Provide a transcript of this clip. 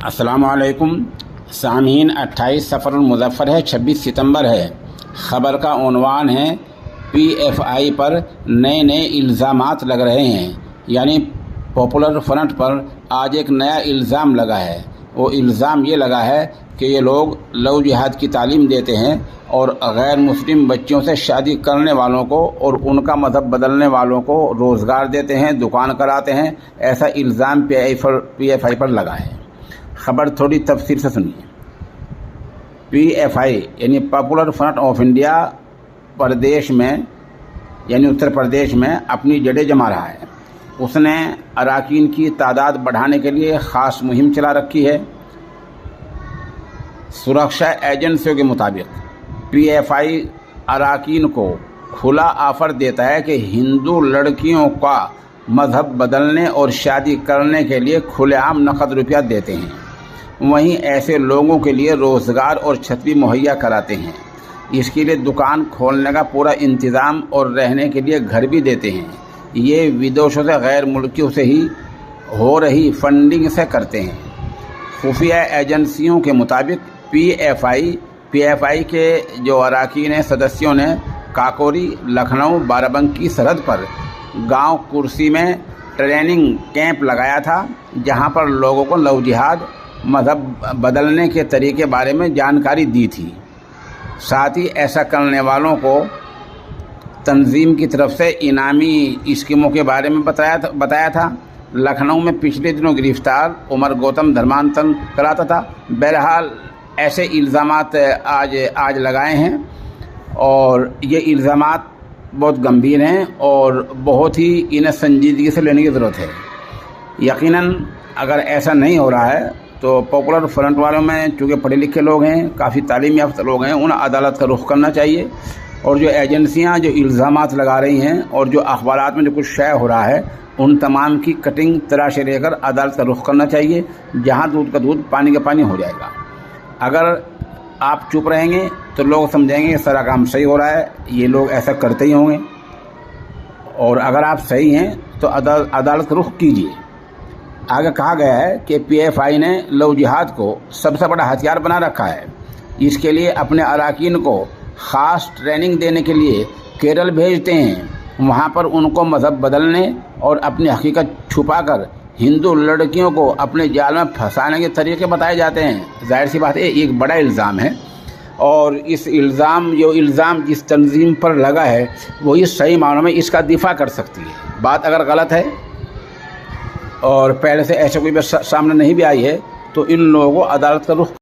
अस्सलाम वालेकुम सामीन। 28 सफ़र मुज़फ़्फ़र है, 26 सितंबर है। ख़बर का उन्वान है PFI पर नए नए इल्ज़ामात लग रहे हैं। यानी पॉपुलर फ्रंट पर आज एक नया इल्ज़ाम लगा है। वो इल्ज़ाम ये लगा है कि ये लोग लव जिहाद की तालीम देते हैं और गैर मुस्लिम बच्चियों से शादी करने वालों को और उनका मज़हब बदलने वालों को रोज़गार देते हैं, दुकान कराते हैं। ऐसा इल्ज़ाम PFI पर लगा है। ख़बर थोड़ी तफसील से सुनिए। PFI यानी पॉपुलर फ्रंट ऑफ इंडिया प्रदेश में यानी उत्तर प्रदेश में अपनी जड़ें जमा रहा है। उसने अराकीन की तादाद बढ़ाने के लिए ख़ास मुहिम चला रखी है। सुरक्षा एजेंसियों के मुताबिक PFI अराकीन को खुला ऑफ़र देता है कि हिंदू लड़कियों का मज़हब बदलने और शादी करने के लिए खुलेआम नकद रुपया देते हैं। वहीं ऐसे लोगों के लिए रोज़गार और छतरी मुहैया कराते हैं। इसके लिए दुकान खोलने का पूरा इंतज़ाम और रहने के लिए घर भी देते हैं। ये विदेशों से गैर मुल्कियों से ही हो रही फंडिंग से करते हैं। खुफिया एजेंसियों के मुताबिक PFI के जो अराकीन हैं सदस्यों ने काकोरी, लखनऊ, बाराबंकी सरहद पर गांव कुर्सी में ट्रेनिंग कैंप लगाया था, जहां पर लोगों को लव जिहाद, मज़हब बदलने के तरीके बारे में जानकारी दी थी। साथ ही ऐसा करने वालों को तंजीम की तरफ से इनामी स्कीमों के बारे में बताया था। लखनऊ में पिछले दिनों गिरफ्तार उमर गौतम धर्मांतरण कराता था। बहरहाल ऐसे इल्ज़ामात आज लगाए हैं और ये इल्ज़ामात बहुत गंभीर हैं और बहुत ही इन्हें संजीदगी से लेने की ज़रूरत है। यकीनन अगर ऐसा नहीं हो रहा है तो पॉपुलर फ्रंट वालों में चूँकि पढ़े लिखे लोग हैं, काफ़ी तालीम याफ्ता लोग हैं, उन्हें अदालत का रुख करना चाहिए। और जो एजेंसियां जो इल्ज़ामात लगा रही हैं और जो अखबारात में जो कुछ शाया हो रहा है, उन तमाम की कटिंग तराशे लेकर अदालत का रुख करना चाहिए। जहां दूध का दूध, पानी का पानी हो जाएगा। अगर आप चुप रहेंगे तो लोग समझेंगे सारा काम सही हो रहा है, ये लोग ऐसा करते ही होंगे। और अगर आप सही हैं तो अदालत का रुख कीजिए। आगे कहा गया है कि PFI ने लव जिहाद को सबसे बड़ा हथियार बना रखा है। इसके लिए अपने अराकीन को ख़ास ट्रेनिंग देने के लिए केरल भेजते हैं। वहाँ पर उनको मज़हब बदलने और अपनी हकीकत छुपाकर हिंदू लड़कियों को अपने जाल में फंसाने के तरीके बताए जाते हैं। जाहिर सी बात है, एक बड़ा इल्ज़ाम है और इस इल्ज़ाम जिस तंजीम पर लगा है वो इस सही मानों में इसका दिफा कर सकती है। बात अगर गलत है और पहले से ऐसे कोई सामने नहीं भी आई है तो इन लोगों को अदालत का रुख